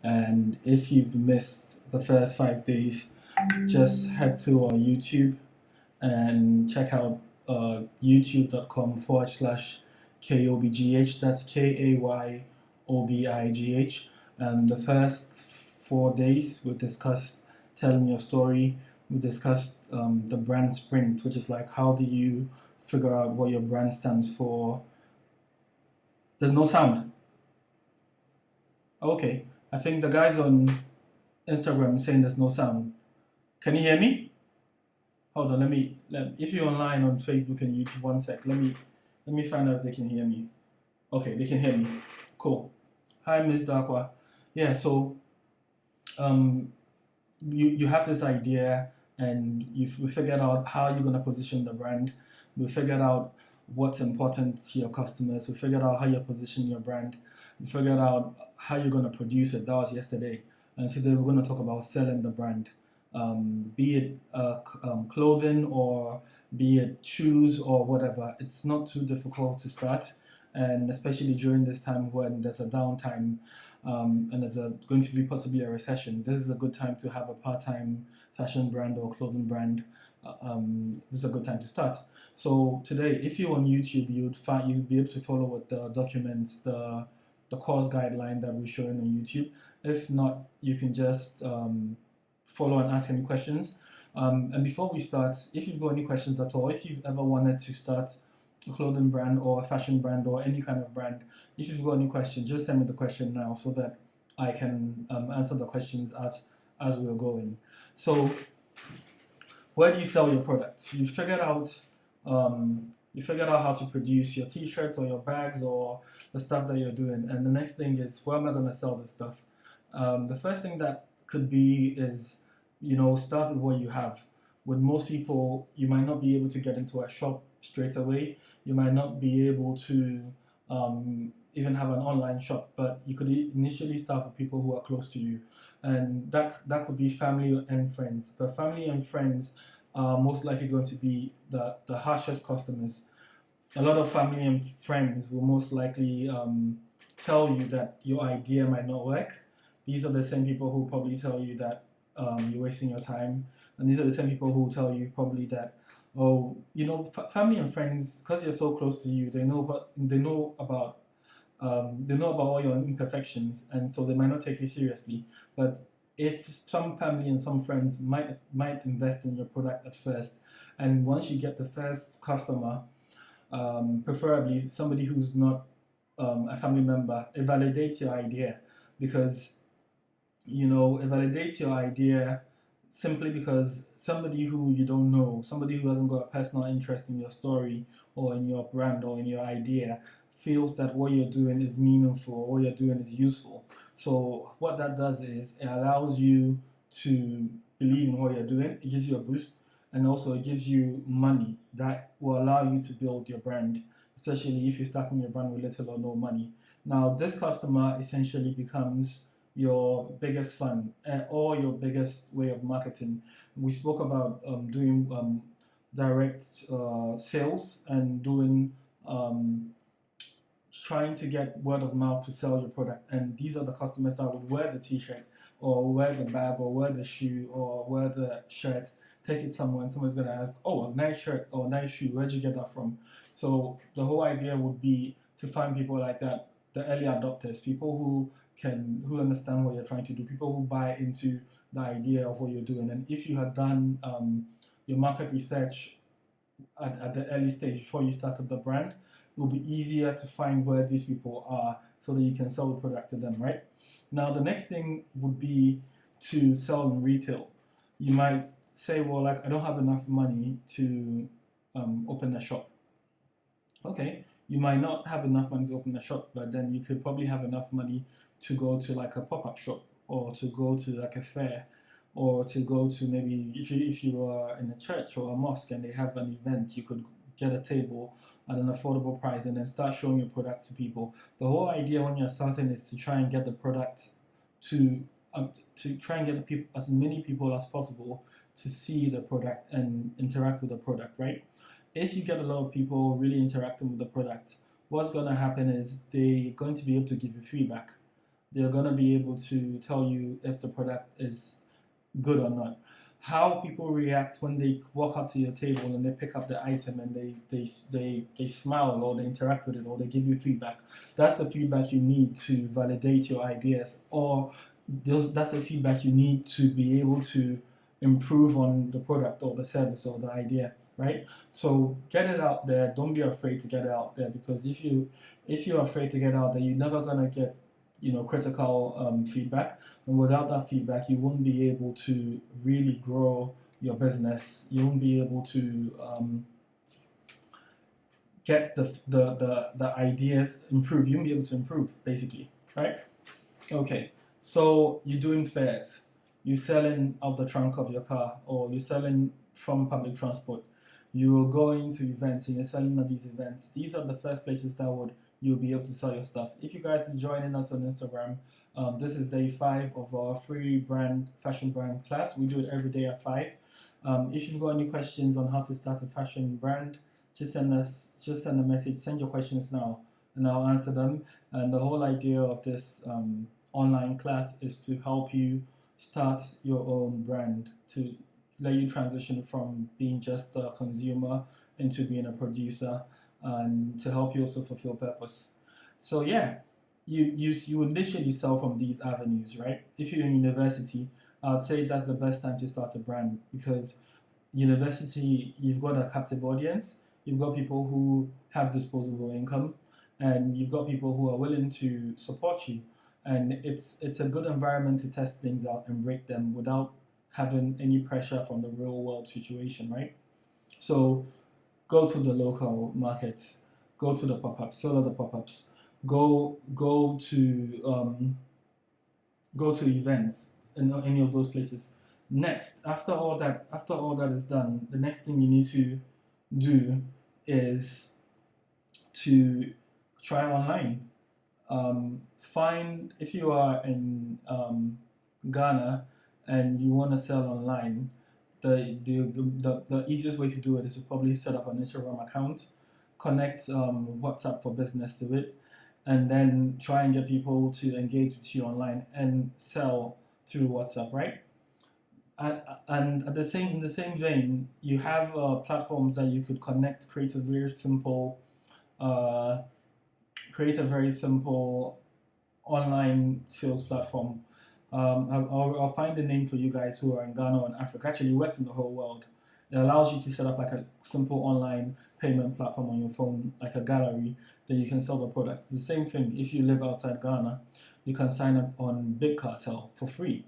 And if you've missed the first 5 days, just head to our YouTube and check out youtube.com/KOBGH. That's KAYOBIGH. And the first 4 days, we discussed telling your story. We discussed the brand sprint, which is like how do you figure out what your brand stands for. There's no sound. Okay, I think the guys on Instagram saying there's no sound. Can you hear me? Hold on, if you're online on Facebook and YouTube, one sec. Let me find out if they can hear me. Okay, they can hear me. Cool. Hi, Miss Darkwa. Yeah, so you have this idea and we figured out how you're gonna position the brand. We figured out what's important to your customers. We figured out how you position your brand. We figured out how you're gonna produce it. That was yesterday. And today we're gonna talk about selling the brand. Be it clothing or be it shoes or whatever. It's not too difficult to start, and especially during this time when there's a downtime and there's going to be possibly a recession. This is a good time to have a part-time fashion brand or clothing brand. This is a good time to start. So today, if you're on YouTube, you'd be able to follow with the documents, the course guideline that we're showing on YouTube. If not, you can just follow and ask any questions. And before we start, if you've got any questions at all, if you've ever wanted to start a clothing brand or a fashion brand or any kind of brand, if you've got any questions, just send me the question now so that I can answer the questions as we're going. So, where do you sell your products? You figured out how to produce your t-shirts or your bags or the stuff that you're doing, and the next thing is, where am I going to sell this stuff? The first thing that could be is, start with what you have. With most people, you might not be able to get into a shop straight away. You might not be able to even have an online shop, but you could initially start with people who are close to you, and that could be family and friends. But family and friends are most likely going to be the harshest customers. A lot of family and friends will most likely tell you that your idea might not work. These are the same people who probably tell you that you're wasting your time, and these are the same people who tell you probably that, oh, family and friends, because they're so close to you, they know about all your imperfections, and so they might not take you seriously. But if some family and some friends might invest in your product at first, and once you get the first customer, preferably somebody who's not a family member, it validates your idea, because it validates your idea simply because somebody who you don't know, somebody who hasn't got a personal interest in your story or in your brand or in your idea, feels that what you're doing is meaningful, what you're doing is useful. So what that does is it allows you to believe in what you're doing. It gives you a boost, and also it gives you money that will allow you to build your brand, especially if you're starting your brand with little or no money. Now, this customer essentially becomes your biggest fund or your biggest way of marketing. We spoke about doing direct sales and doing trying to get word of mouth to sell your product. And these are the customers that would wear the t-shirt or wear the bag or wear the shoe or wear the shirt, take it somewhere, and someone's going to ask, oh, a nice shirt or a nice shoe, where'd you get that from? So the whole idea would be to find people like that, the early adopters, people who understand what you're trying to do, people who buy into the idea of what you're doing. And if you had done your market research at the early stage before you started the brand, it will be easier to find where these people are so that you can sell the product to them, right? Now, the next thing would be to sell in retail. You might say, well, I don't have enough money to open a shop. Okay, you might not have enough money to open a shop, but then you could probably have enough money to go to a pop-up shop, or to go to a fair, or to go to, maybe if you are in a church or a mosque and they have an event, you could get a table at an affordable price and then start showing your product to people. The whole idea when you're starting is to try and get the product to try and get as many people as possible to see the product and interact with the product, right? If you get a lot of people really interacting with the product, what's going to happen is they're going to be able to give you feedback. They're gonna be able to tell you if the product is good or not. How people react when they walk up to your table and they pick up the item and they smile or they interact with it or they give you feedback. That's the feedback you need to validate your ideas, or that's the feedback you need to be able to improve on the product or the service or the idea, right? So get it out there. Don't be afraid to get it out there, because if you're afraid to get out there, you're never gonna get critical feedback, and without that feedback you won't be able to really grow your business. You won't be able to get the ideas improve. You won't be able to improve, basically, right? Okay, so you're doing fairs, you're selling out the trunk of your car, or you're selling from public transport, you're going to events and you're selling at these events. These are the first places that would you'll be able to sell your stuff. If you guys are joining us on Instagram, this is day 5 of our free fashion brand class. We do it every day at 5. If you've got any questions on how to start a fashion brand, just send a message, send your questions now, and I'll answer them. And the whole idea of this online class is to help you start your own brand, to let you transition from being just a consumer into being a producer, and to help you also fulfill purpose. So yeah, you would literally sell from these avenues, right? If you're in university, I'd say that's the best time to start a brand, because university, you've got a captive audience, you've got people who have disposable income, and you've got people who are willing to support you, and it's a good environment to test things out and break them without having any pressure from the real world situation, right? So go to the local markets, go to the pop-ups, sell at the pop-ups, go to events in any of those places. Next, after all that is done, the next thing you need to do is to try online. Find, if you are in Ghana and you want to sell online, the easiest way to do it is to probably set up an Instagram account, connect WhatsApp for Business to it, and then try and get people to engage with you online and sell through WhatsApp, right? And in the same vein, you have platforms that you could connect, uh, create a very simple online sales platform. I'll find the name for you guys who are in Ghana or in Africa. Actually, it works in the whole world. It allows you to set up like a simple online payment platform on your phone, like a gallery, that you can sell the product. It's the same thing. If you live outside Ghana, you can sign up on Big Cartel for free.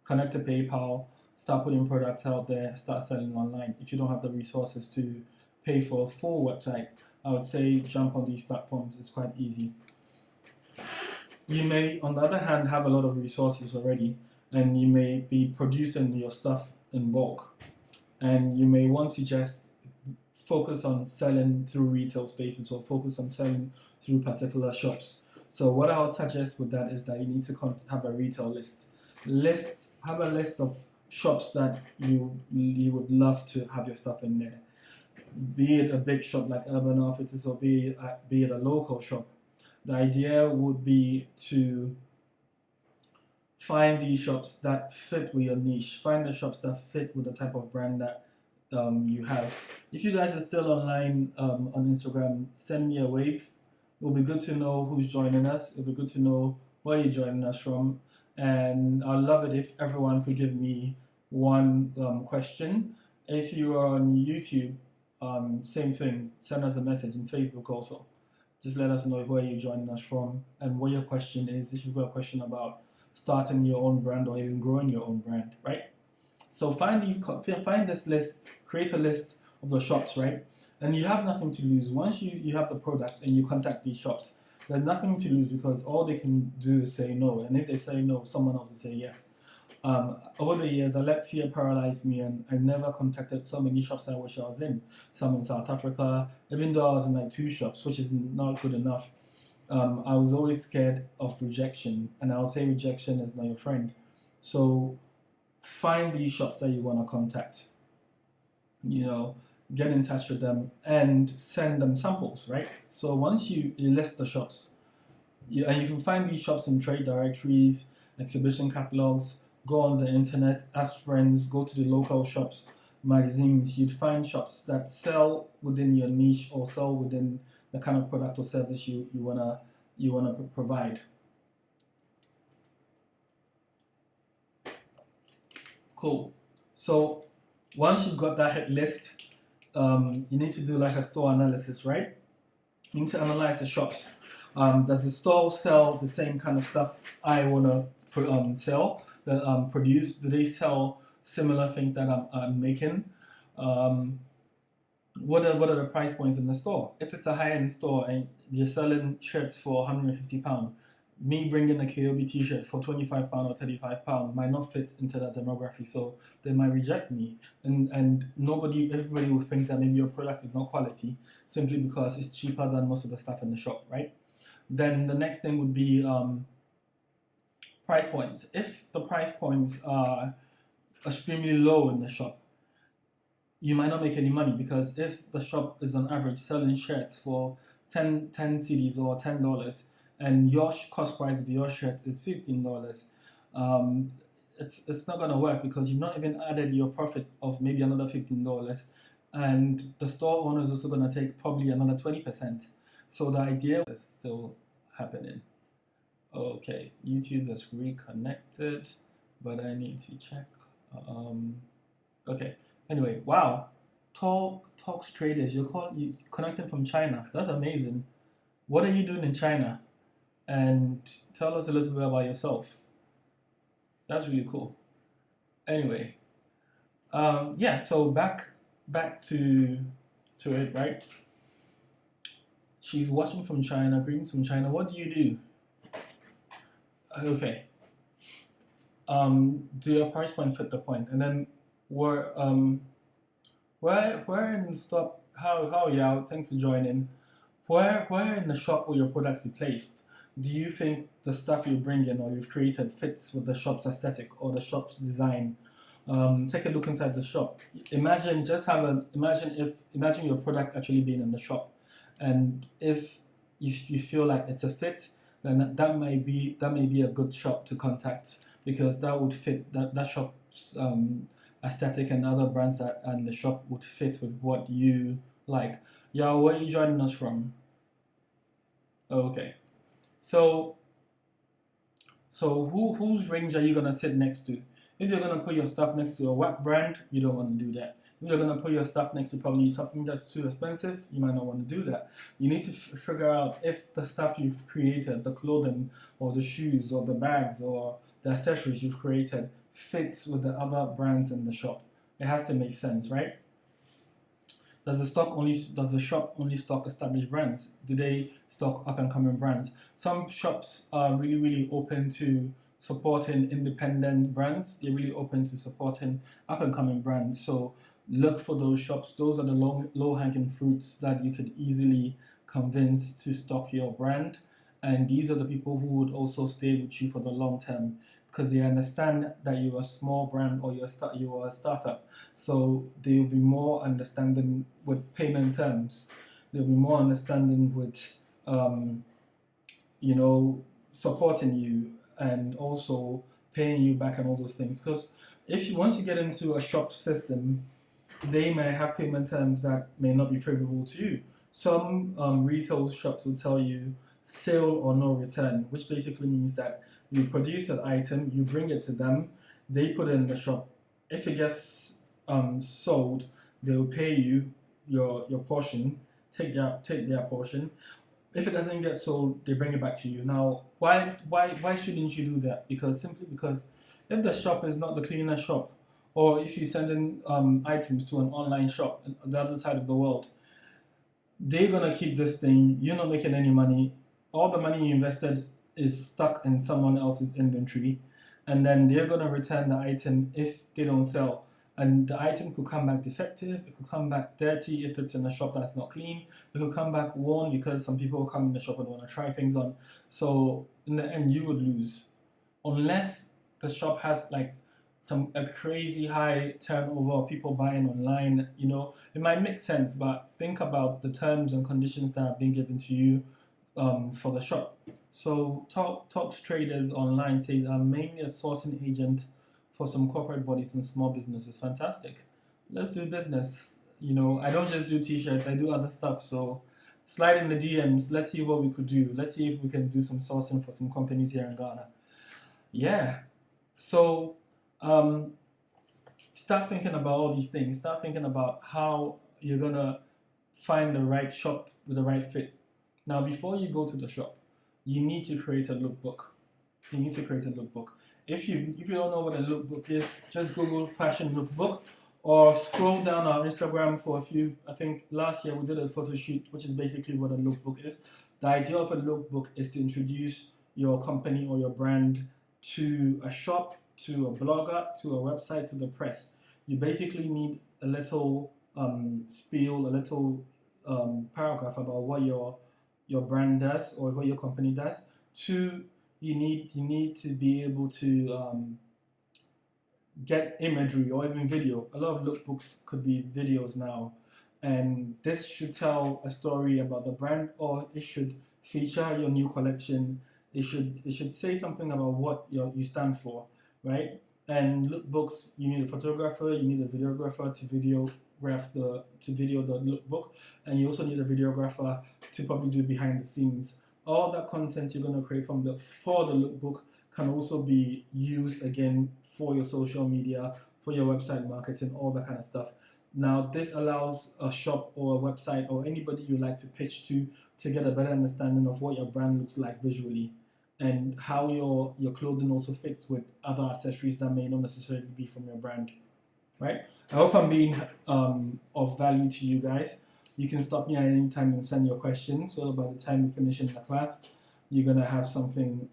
Connect to PayPal, start putting products out there, start selling online. If you don't have the resources to pay for a full website, I would say jump on these platforms. It's quite easy. You may, on the other hand, have a lot of resources already, and you may be producing your stuff in bulk, and you may want to just focus on selling through retail spaces or focus on selling through particular shops. So what I would suggest with that is that you need to have a retail list. Have a list of shops that you would love to have your stuff in there. Be it a big shop like Urban Outfitters, or be it a local shop. The idea would be to find these shops that fit with your niche. Find the shops that fit with the type of brand that you have. If you guys are still online on Instagram, send me a wave. It'll be good to know who's joining us. It'll be good to know where you're joining us from. And I'd love it if everyone could give me one question. If you are on YouTube, same thing. Send us a message on Facebook also. Just let us know where you're joining us from and what your question is. If you've got a question about starting your own brand or even growing your own brand, right? So find this list, create a list of the shops, right? And you have nothing to lose. Once you have the product and you contact these shops, there's nothing to lose, because all they can do is say no. And if they say no, someone else will say yes. Over the years, I let fear paralyze me, and I never contacted so many shops I wish I was in. Some in South Africa, even though I was in like 2 shops, which is not good enough. I was always scared of rejection, and I'll say rejection is not your friend. So find these shops that you want to contact. Get in touch with them and send them samples, right? So once you list the shops, And you can find these shops in trade directories, exhibition catalogs. Go on the internet, ask friends, go to the local shops, magazines. You'd find shops that sell within your niche or sell within the kind of product or service you wanna provide. Cool. So once you've got that hit list, you need to do like a store analysis, right? You need to analyze the shops. Does the store sell the same kind of stuff I wanna sell? Produce? Do they sell similar things that I'm making? Um, what are the price points in the store? If it's a high end store and you're selling shirts for £150, me bringing a KOB t-shirt for £25 or £35 might not fit into that demography, so they might reject me. And everybody will think that maybe your product is not quality simply because it's cheaper than most of the stuff in the shop, right? Then the next thing would be price points. If the price points are extremely low in the shop, you might not make any money, because if the shop is on average selling shirts for 10 cedis or $10, and your cost price of your shirt is $15, um, it's not gonna work, because you've not even added your profit of maybe another $15, and the store owner is also gonna take probably another 20%. So the idea is still happening. Okay, YouTube is reconnected, but I need to check. Okay. Anyway, wow. Talks traders. You connecting from China. That's amazing. What are you doing in China? And tell us a little bit about yourself. That's really cool. Anyway, yeah. So back to it, right? She's watching from China, greetings from China. What do you do? Okay. Do your price points fit the point? And then where in stop how yeah, thanks for joining. Where in the shop will your products be placed? Do you think the stuff you bring in or you've created fits with the shop's aesthetic or the shop's design? Take a look inside the shop. Imagine your product actually being in the shop, and if you feel like it's a fit, then that may be a good shop to contact, because that would fit that shop's aesthetic, and other brands and the shop would fit with what you like. Yeah, where are you joining us from? Oh, okay. So whose range are you gonna sit next to? If you're gonna put your stuff next to a web brand, you don't want to do that. If you're gonna put your stuff next to probably something that's too expensive, you might not want to do that. You need to figure out if the stuff you've created, the clothing or the shoes or the bags or the accessories you've created, fits with the other brands in the shop. It has to make sense, right? Does the shop only stock established brands? Do they stock up and coming brands? Some shops are really open to supporting independent brands. They're really open to supporting up and coming brands. So look for those shops. Those are the low hanging fruits that you could easily convince to stock your brand. And these are the people who would also stay with you for the long term, because they understand that you're a small brand or you are a startup. So they'll be more understanding with payment terms. They'll be more understanding with, supporting you and also paying you back and all those things. Because once you get into a shop system, they may have payment terms that may not be favorable to you. Some retail shops will tell you sale or no return, which basically means that you produce an item, you bring it to them, they put it in the shop. If it gets sold, they will pay you your portion, take their portion. If it doesn't get sold, they bring it back to you. Now, why shouldn't you do that? Simply because if the shop is not the cleanest shop, or if you send in items to an online shop on the other side of the world, they're gonna keep this thing. You're not making any money. All the money you invested is stuck in someone else's inventory, and then they're gonna return the item if they don't sell. And the item could come back defective, it could come back dirty if it's in a shop that's not clean, it could come back worn because some people come in the shop and want to try things on. So in the end, you would lose. Unless the shop has like a crazy high turnover of people buying online, it might make sense, but think about the terms and conditions that are being given to you for the shop. So top traders online says I'm mainly a sourcing agent for some corporate bodies and small businesses. Fantastic. Let's do business. I don't just do t-shirts, I do other stuff. So slide in the DMs. Let's see what we could do. Let's see if we can do some sourcing for some companies here in Ghana. Yeah. So start thinking about all these things. Start thinking about how you're gonna find the right shop with the right fit. Now, before you go to the shop, you need to create a lookbook. You need to create a lookbook. If you don't know what a lookbook is, just Google fashion lookbook or scroll down our Instagram for a few. I think last year we did a photo shoot, which is basically what a lookbook is. The idea of a lookbook is to introduce your company or your brand to a shop, to a blogger, to a website, to the press. You basically need a little spiel, a little paragraph about what your brand does or what your company does. Two, you need to be able to get imagery or even video. A lot of lookbooks could be videos now, and this should tell a story about the brand, or it should feature your new collection. It should say something about what you stand for, right? And lookbooks, you need a photographer, you need a videographer to video the lookbook, and you also need a videographer to probably do behind the scenes. All that content you're going to create for the lookbook can also be used again for your social media, for your website marketing, all that kind of stuff. Now, this allows a shop or a website or anybody you like to pitch to get a better understanding of what your brand looks like visually and how your clothing also fits with other accessories that may not necessarily be from your brand, right? I hope I'm being of value to you guys. You can stop me at any time and send your questions. So by the time you finish in the class, you're gonna have something.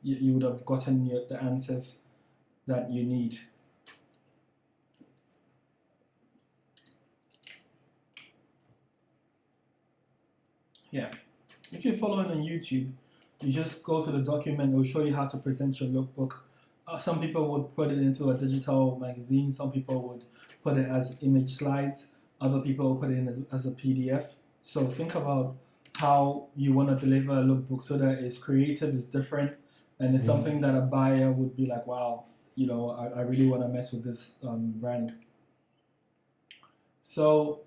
You would have gotten the answers that you need. Yeah. If you're following on YouTube, you just go to the document. It will show you how to present your lookbook. Some people would put it into a digital magazine. Some people would put it as image slides. Other people will put it in as a PDF. So think about how you want to deliver a lookbook so that it's creative, it's different, and it's something that a buyer would be like, wow, I really want to mess with this brand. So,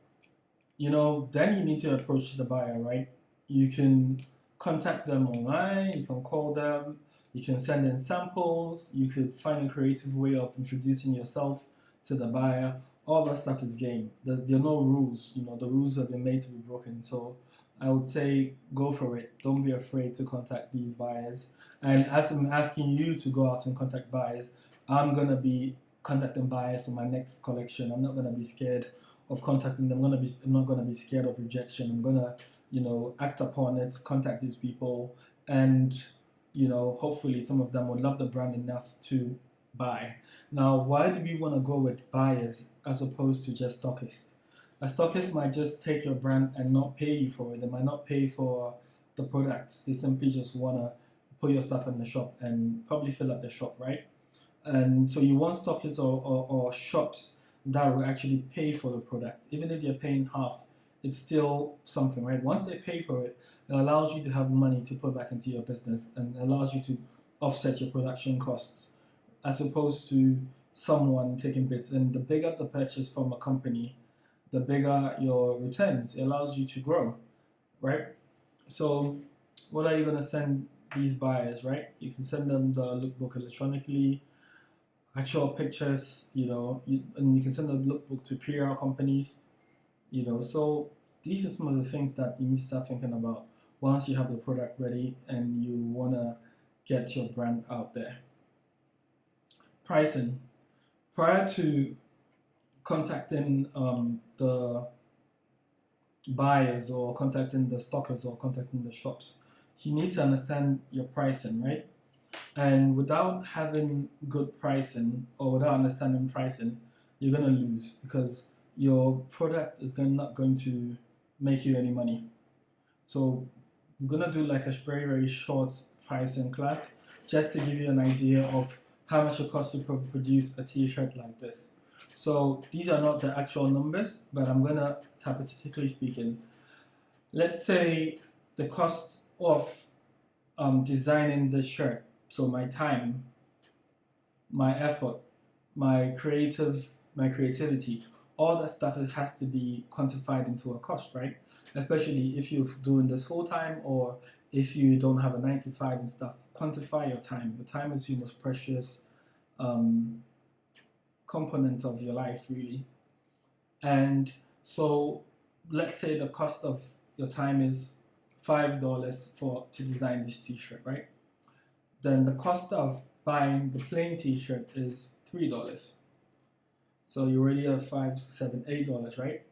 then you need to approach the buyer, right? You can contact them online, you can call them, you can send in samples, you could find a creative way of introducing yourself to the buyer. All that stuff is game. There are no rules. The rules have been made to be broken. So I would say go for it. Don't be afraid to contact these buyers. And as I'm asking you to go out and contact buyers, I'm going to be contacting buyers for my next collection. I'm not going to be scared of contacting them. I'm not going to be scared of rejection. I'm going to, act upon it, contact these people, and, hopefully some of them will love the brand enough to buy. Now, why do we want to go with buyers as opposed to just stockists? A stockist might just take your brand and not pay you for it. They might not pay for the product. They simply just want to put your stuff in the shop and probably fill up the shop, right? And so you want stockists or shops that will actually pay for the product. Even if they're paying half, it's still something, right? Once they pay for it, it allows you to have money to put back into your business and allows you to offset your production costs as opposed to someone taking bits. And the bigger the purchase from a company, the bigger your returns. It allows you to grow, right? So what are you going to send these buyers, right? You can send them the lookbook electronically, actual pictures, and you can send the lookbook to PR companies, So these are some of the things that you need to start thinking about once you have the product ready and you want to get your brand out there. Pricing. Prior to contacting the buyers or contacting the stockers or contacting the shops, you need to understand your pricing, right? And without having good pricing or without understanding pricing, you're going to lose because your product is not going to make you any money. So we're going to do like a very, very short pricing class just to give you an idea of how much it costs to produce a t-shirt like this. So these are not the actual numbers, but I'm going to, hypothetically speaking, let's say the cost of designing the shirt. So my time, my effort, my creativity, all that stuff, it has to be quantified into a cost, right? Especially if you're doing this full time, or if you don't have a 9 to 5 and stuff. Quantify your time. Your time is your most precious um, component of your life, really. And so, let's say the cost of your time is $5 for to design this T-shirt, right? Then the cost of buying the plain T-shirt is $3. So you already have five, seven, $8, right?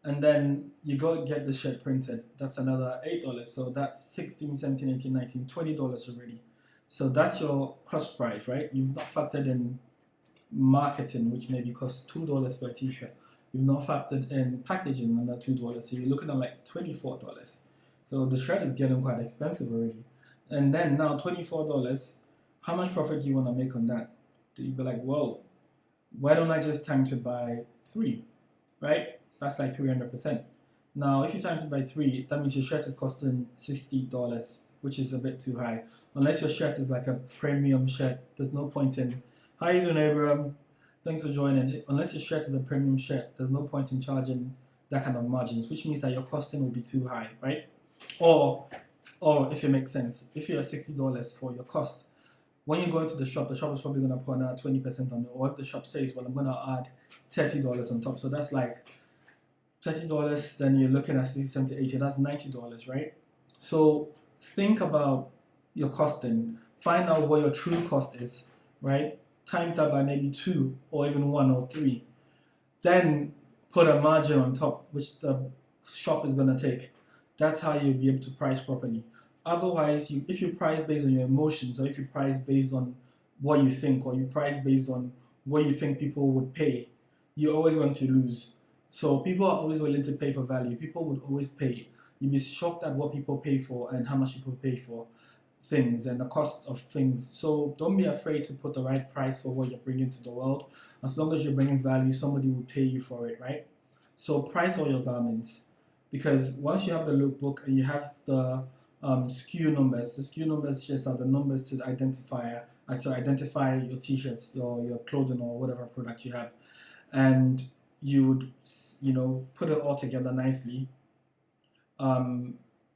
And then you go get the shirt printed. That's another $8. So that's 16, 17, 18, 19, $20 already. So that's your cost price, right? You've not factored in marketing, which maybe costs $2 per T-shirt. You've not factored in packaging, another $2. So you're looking at like $24. So the shirt is getting quite expensive already. And then now $24, how much profit do you want to make on that? Do you be like, whoa, why don't I just times it by 3, right? That's like 300%. Now, if you times it by 3, that means your shirt is costing $60, which is a bit too high. Unless your shirt is like a premium shirt, there's no point in, how you doing, Abram? Thanks for joining. Unless your shirt is a premium shirt, there's no point in charging that kind of margins, which means that your costing will be too high, right? Or, or if it makes sense, if you're $60 for your cost, when you go into the shop is probably going to put another 20% on it. Or if the shop says, well, I'm going to add $30 on top. So that's like $30, then you're looking at 60, 70, 80. That's $90, right? So think about your costing. Find out what your true cost is, right? Times that by maybe 2 or even 1 or 3. Then put a margin on top, which the shop is going to take. That's how you'll be able to price properly. Otherwise, if you price based on your emotions, or if you price based on what you think, or you price based on what you think people would pay, you're always going to lose. So people are always willing to pay for value. People would always pay. You'd be shocked at what people pay for and how much people pay for things and the cost of things. So don't be afraid to put the right price for what you're bringing to the world. As long as you're bringing value, somebody will pay you for it, right? So price all your garments, because once you have the lookbook and you have the SKU numbers, the SKU numbers just are the numbers to identify your t-shirts, your clothing, or whatever product you have, and you would put it all together nicely.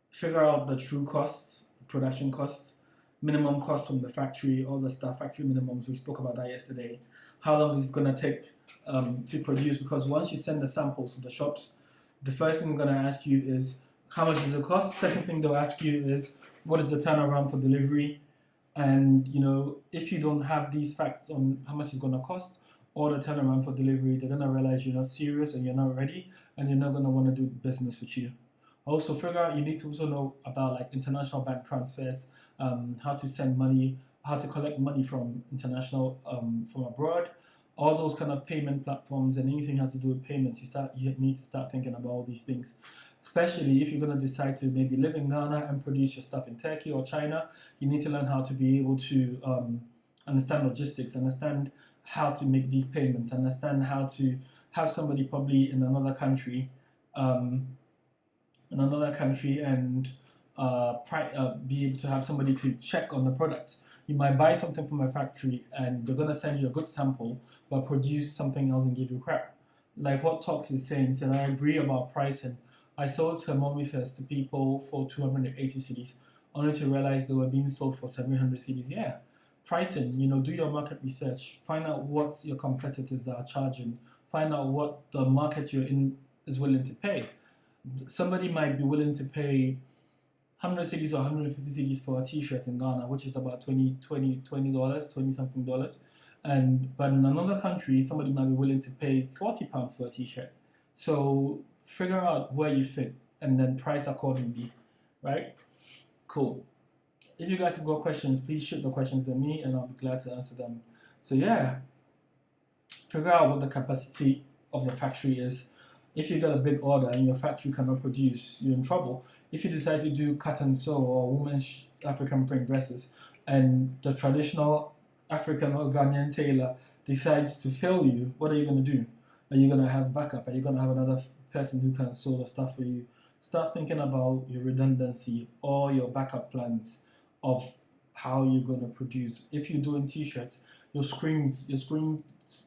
Figure out the true costs, production costs, minimum cost from the factory, all the stuff, factory minimums. We spoke about that yesterday. How long it's gonna take to produce? Because once you send the samples to the shops, the first thing they're gonna ask you is how much does it cost. Second thing they'll ask you is what is the turnaround for delivery, and if you don't have these facts on how much it's gonna cost or the turnaround for delivery, they're gonna realize you're not serious and you're not ready, and they're not gonna want to do business with you. Also, you need to also know about like international bank transfers, how to send money, how to collect money from international from abroad, all those kind of payment platforms, and anything has to do with payments. You need to start thinking about all these things. Especially if you're going to decide to maybe live in Ghana and produce your stuff in Turkey or China, you need to learn how to be able to understand logistics, understand how to make these payments, understand how to have somebody probably in another country and be able to have somebody to check on the product. You might buy something from a factory and they're going to send you a good sample, but produce something else and give you crap. Like what Talks is saying, said, I agree about pricing. I sold thermometers to people for 280 cedis, only to realize they were being sold for 700 cedis. Yeah, pricing, do your market research, find out what your competitors are charging, find out what the market you're in is willing to pay. Somebody might be willing to pay 100 cedis or 150 cedis for a t-shirt in Ghana, which is about $20 something dollars. But in another country, somebody might be willing to pay £40 for a t-shirt. So figure out where you fit and then price accordingly, right? Cool. If you guys have got questions, please shoot the questions to me and I'll be glad to answer them. So yeah, figure out what the capacity of the factory is. If you get a big order and your factory cannot produce, you're in trouble. If you decide to do cut and sew or women's African print dresses and the traditional African or Ghanaian tailor decides to fail you, what are you going to do? Are you going to have backup? Are you going to have another person who can sew the stuff for you? Start thinking about your redundancy or your backup plans. of how you're going to produce. If you're doing t-shirts, your screens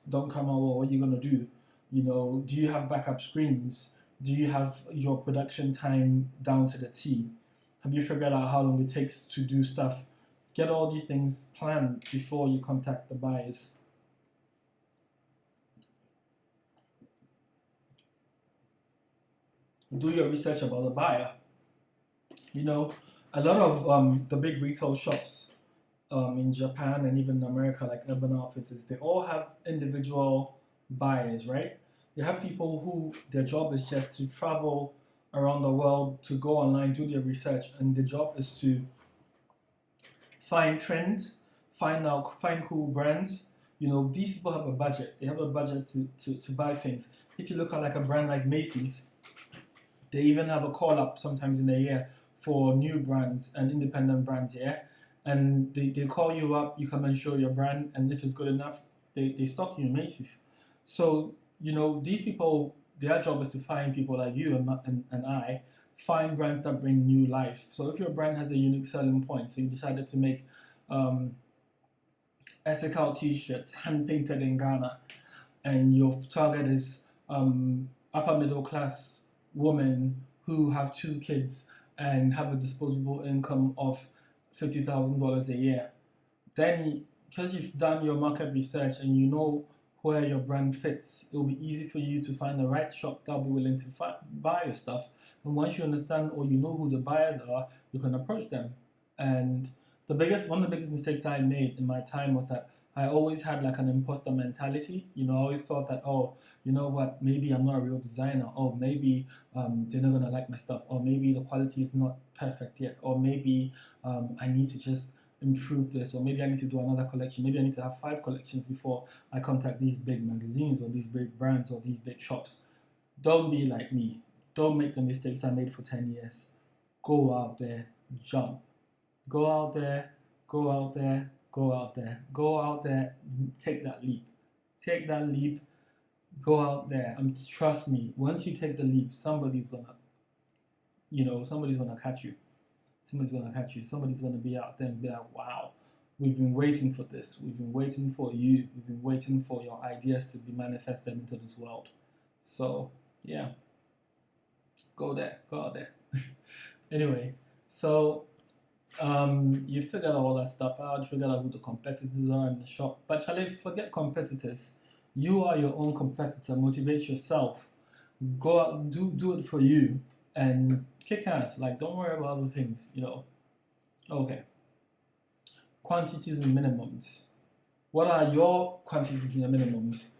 don't come out well. What are you going to do? Do you have backup screens? Do you have your production time down to the T? Have you figured out how long it takes to do stuff? Get all these things planned before you contact the buyers. Do your research about the buyer. A lot of the big retail shops in Japan and even in America, like Urban Outfitters, they all have individual buyers, right? They have people who their job is just to travel around the world, to go online, do their research, and the job is to find trends, find cool brands. These people have a budget. They have a budget to buy things. If you look at like a brand like Macy's, they even have a call up sometimes in a year for new brands and independent brands, yeah? And they call you up, you come and show your brand, and if it's good enough, they stock you in Macy's. So, these people, their job is to find people like you and I, find brands that bring new life. So if your brand has a unique selling point, so you decided to make ethical t-shirts, hand-painted in Ghana, and your target is upper middle class women who have 2 kids and have a disposable income of $50,000 a year, then because you've done your market research and you know where your brand fits, it will be easy for you to find the right shop that will be willing to buy your stuff. And once you understand or you know who the buyers are, you can approach them. And one of the biggest mistakes I made in my time was that I always had like an imposter mentality. I always thought that, oh, you know what, maybe I'm not a real designer, or maybe they're not gonna like my stuff, or maybe the quality is not perfect yet, or maybe I need to just improve this, or maybe I need to do another collection, maybe I need to have 5 collections before I contact these big magazines or these big brands or these big shops. Don't be like me. Don't make the mistakes I made for 10 years. Go out there, jump. Go out there, go out there, go out there, go out there, take that leap. Take that leap, go out there. Trust me, once you take the leap, somebody's gonna catch you. Somebody's gonna catch you. Somebody's gonna be out there and be like, wow, we've been waiting for this. We've been waiting for you. We've been waiting for your ideas to be manifested into this world. So, yeah. Go there, go out there. Anyway, so you figured all that stuff out, you figured out who the competitors are in the shop. But Charlie, forget competitors. You are your own competitor. Motivate yourself. Go out, do it for you, and kick ass. Like, don't worry about other things. Okay. Quantities and minimums. What are your quantities and your minimums?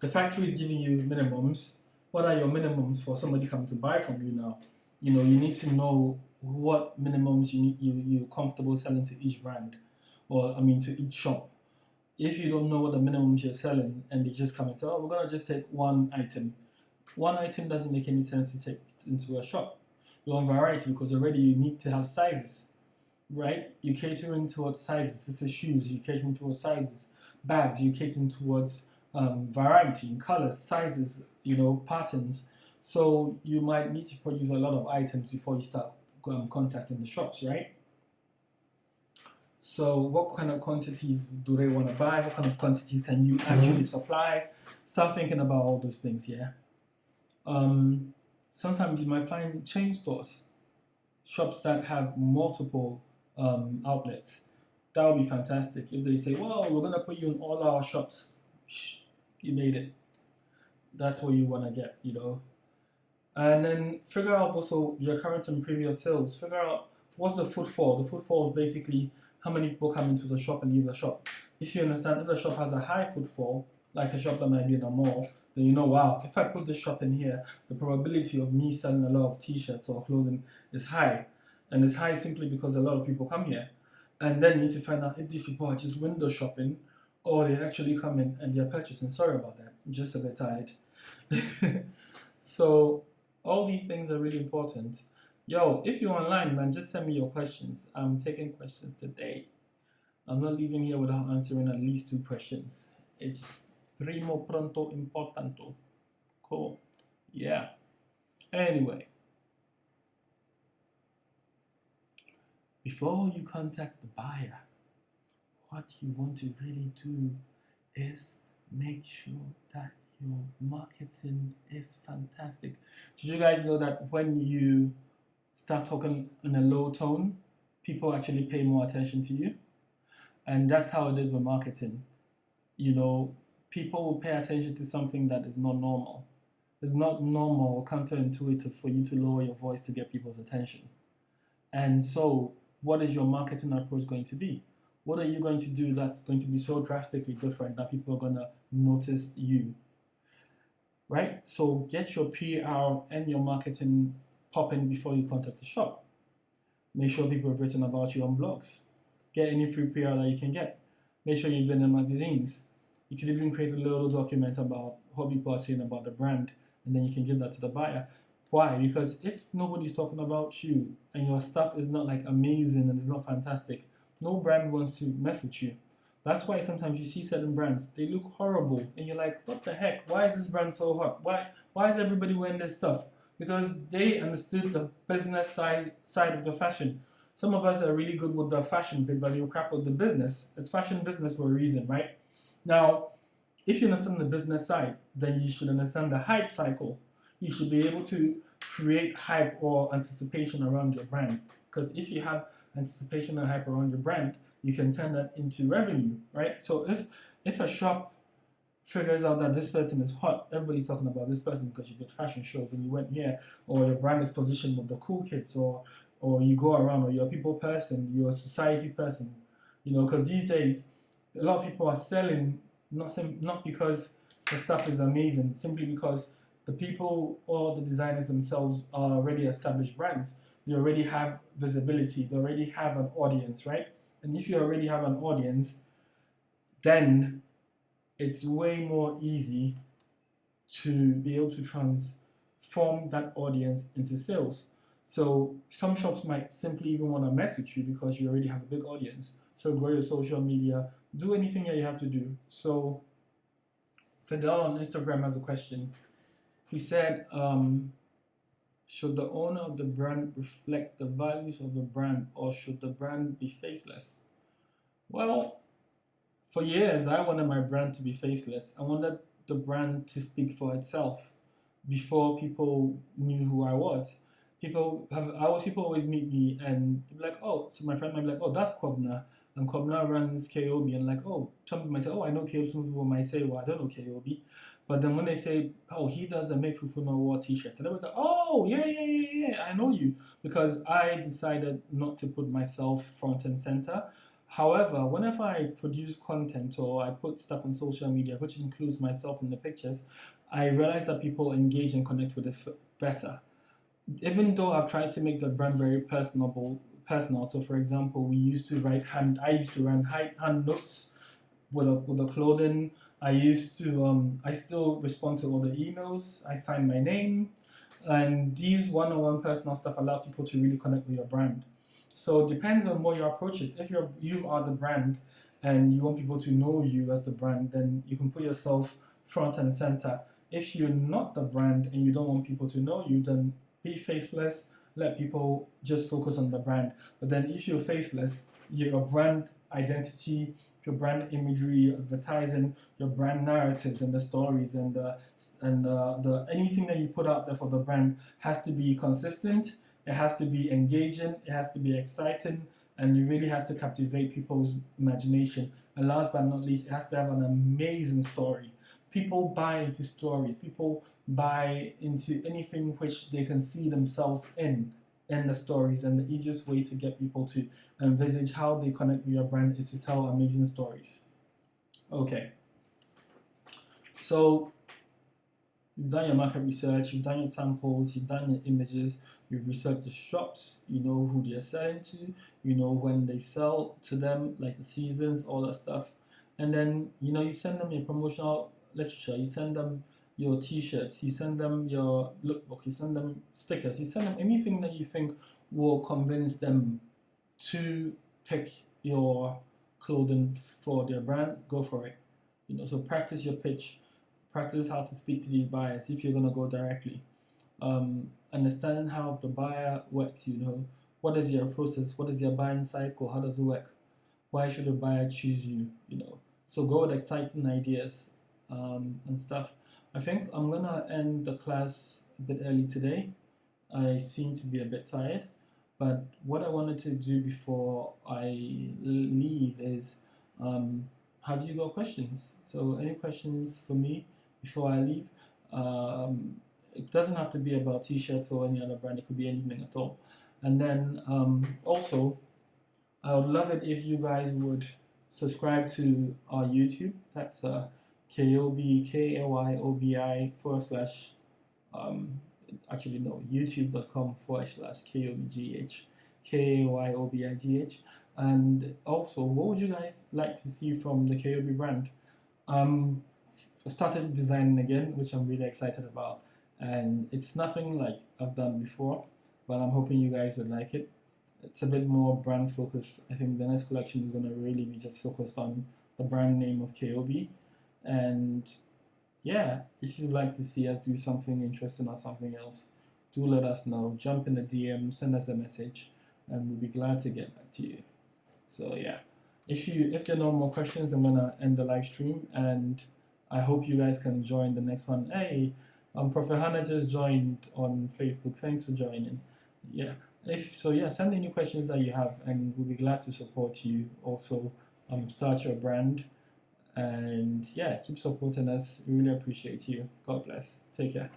The factory is giving you minimums. What are your minimums for somebody coming to buy from you now? You need to know what minimums you're comfortable selling to each brand, or to each shop. If you don't know what the minimums you're selling and they just come and say, oh, we're going to just take one item doesn't make any sense to take into a shop. You want variety because already you need to have sizes, right? You're catering towards sizes. If it's shoes, you're catering towards sizes. Bags, you're catering towards variety in colors, sizes, patterns. So you might need to produce a lot of items before you start contacting the shops, right? So what kind of quantities do they want to buy? What kind of quantities can you actually supply? Start thinking about all those things, yeah? Sometimes you might find chain stores, shops that have multiple outlets. That would be fantastic. If they say, well, we're going to put you in all our shops, you made it. That's what you want to get, And then figure out also your current and previous sales. Figure out what's the footfall. The footfall is basically how many people come into the shop and leave the shop. If you understand, if the shop has a high footfall, like a shop that might be in a mall, then wow, if I put this shop in here, the probability of me selling a lot of t-shirts or clothing is high. And it's high simply because a lot of people come here. And then you need to find out if these people are just window shopping or they actually come in and they're purchasing. Sorry about that. I'm just a bit tired. So all these things are really important. Yo, if you're online, man, just send me your questions. I'm taking questions today. I'm not leaving here without answering at least 2 questions. It's primo pronto importante. Cool. Yeah. Anyway. before you contact the buyer, what you want to really do is make sure that your marketing is fantastic. Did you guys know that when you start talking in a low tone, people actually pay more attention to you? And that's how it is with marketing. You know, people will pay attention to something that is not normal. It's not normal or counterintuitive for you to lower your voice to get people's attention. And so, what is your marketing approach going to be? What are you going to do that's going to be so drastically different that people are going to notice you? Right? So, get your PR and your marketing popping before you contact the shop. Make sure people have written about you on blogs. Get any free PR that you can get. Make sure you've been in magazines. You could even create a little document about what people are saying about the brand, and then you can give that to the buyer. Why? Because if nobody's talking about you and your stuff is not like amazing and it's not fantastic, no brand wants to mess with you. That's why sometimes you see certain brands, they look horrible, and you're like, what the heck? Why is this brand so hot? Why is everybody wearing this stuff? Because they understood the business side of the fashion. Some of us are really good with the fashion bit, but you crap with the business. It's fashion business for a reason, right? Now, if you understand the business side, then you should understand the hype cycle. You should be able to create hype or anticipation around your brand. Because if you have anticipation and hype around your brand, you can turn that into revenue, right? So if a shop figures out that this person is hot, everybody's talking about this person because you did fashion shows and you went here, or your brand is positioned with the cool kids, or you go around, or you're a people person, you're a society person, because these days a lot of people are selling not because the stuff is amazing, simply because the people or the designers themselves are already established brands. They already have visibility. They already have an audience, right? And if you already have an audience, then it's way more easy to be able to transform that audience into sales. So some shops might simply even want to mess with you because you already have a big audience. So grow your social media, do anything that you have to do. So Fidel on Instagram has a question. He said, should the owner of the brand reflect the values of the brand, or should the brand be faceless? Well, for years, I wanted my brand to be faceless. I wanted the brand to speak for itself before people knew who I was. People always meet me and be like, oh, so my friend might be like, oh, that's Kwabna. And Kwabna runs KOB. And like, oh, some people might say, oh, I know KOB. Some people might say, well, I don't know KOB. But then when they say, oh, he does a Make Fufu No War t-shirt, and I was like, oh, yeah, I know you. Because I decided not to put myself front and center. However, whenever I produce content or I put stuff on social media, which includes myself in the pictures, I realize that people engage and connect with it better. Even though I've tried to make the brand very personal. So, for example, I used to write hand notes with the clothing. I still respond to all the emails. I sign my name, and these one-on-one personal stuff allows people to really connect with your brand. So it depends on what your approach is. If you are the brand and you want people to know you as the brand, then you can put yourself front and center. If you're not the brand and you don't want people to know you, then be faceless. Let people just focus on the brand. But then if you're faceless, your brand identity, your brand imagery, your advertising, your brand narratives and the stories and the anything that you put out there for the brand has to be consistent. It has to be engaging. It has to be exciting, and it really has to captivate people's imagination. And last but not least, it has to have an amazing story. People buy into stories. People buy into anything which they can see themselves in the stories. And the easiest way to get people to envisage how they connect with your brand is to tell amazing stories. Okay. So you've done your market research, you've done your samples, you've done your images, you've researched the shops, you know who they're selling to, you know when they sell to them, like the seasons, all that stuff. And then, you send them your promotional literature, you send them your t-shirts, you send them your lookbook, you send them stickers, you send them anything that you think will convince them to pick your clothing for their brand. Go for it. So practice your pitch, practice how to speak to these buyers if you're going to go directly. Understanding how the buyer works, What is your process? What is your buying cycle? How does it work? Why should a buyer choose you? So go with exciting ideas and stuff. I think I'm gonna end the class a bit early today. I seem to be a bit tired, but what I wanted to do before I leave is have you got questions? So, any questions for me before I leave? Um, it doesn't have to be about t shirts or any other brand, it could be anything at all. And then also, I would love it if you guys would subscribe to our YouTube. That's KOBKAYOBI / actually no, youtube.com /KOBGH KAYOBIGH. And also, what would you guys like to see from the KOB brand? I started designing again, which I'm really excited about. And it's nothing like I've done before, but I'm hoping you guys would like it. It's a bit more brand focused. I think the next collection is going to really be just focused on the brand name of KOB. And yeah, if you'd like to see us do something interesting or something else, do let us know. Jump in the DM, send us a message, and we'll be glad to get back to you. So yeah, if there are no more questions, I'm gonna end the live stream, and I hope you guys can join the next one. Hey, Prophet Hannah just joined on Facebook. Thanks for joining. Yeah, if so, yeah, send any questions that you have, and we'll be glad to support you. Also, start your brand, and yeah, keep supporting us. We really appreciate you. God bless. Take care.